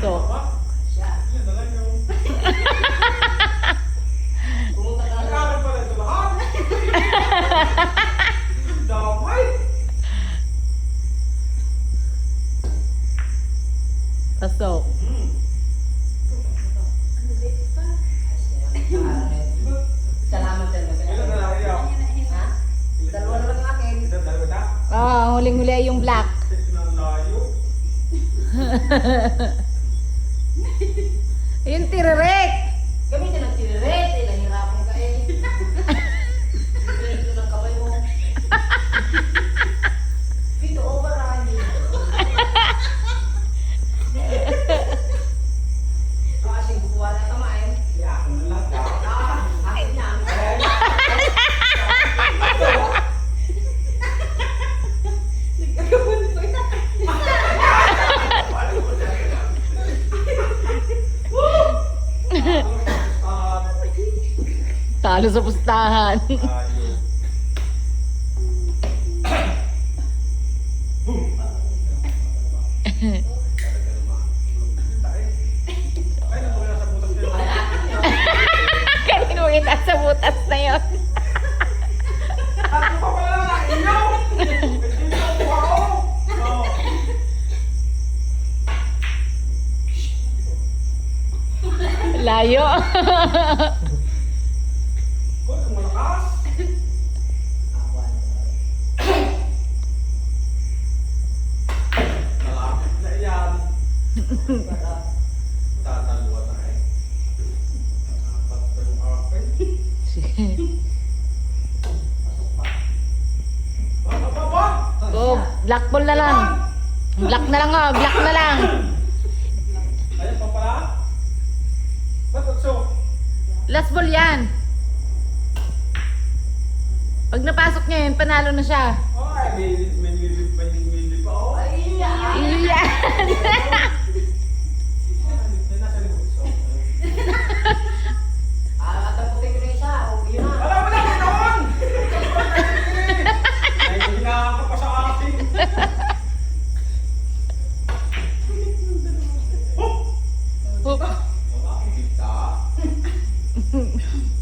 pasok. Siya. Yan na lang yung... Pumunta ka na. Nakakarap pala ito lahat. Damay. Pasok. Salamat din. Ilan na lang iyaw? Ha? Dalawa naman ang akin. Ilan dalawa na? Huling-huli ay yung black. Ng layo. Yung tirerek. Gamitin ang tiriret. Nahirapan ka eh. Ito ng kamay mo. Dito, overrun. Kasing bukuha na kamay. Iyakan na lang. Akin yan. Talo sa pustahan. Layo. Ay, nabuhay na sa butas kayo. Kanino kita sa butas na yun? Ako pa pala na, inyo! Inyo po ako! Oo. Layo. Uy, kung malakas! Malapit na yan. Tataluan na eh. Apat pa yung akin. Ba? Oh, black ball na lang. Black na lang oh, black na lang. Ayun pa pala? Ba't so? Last ball yan. Pag napasok niya yun, panalo na siya. Ay, may pa ako. Ay, Yan.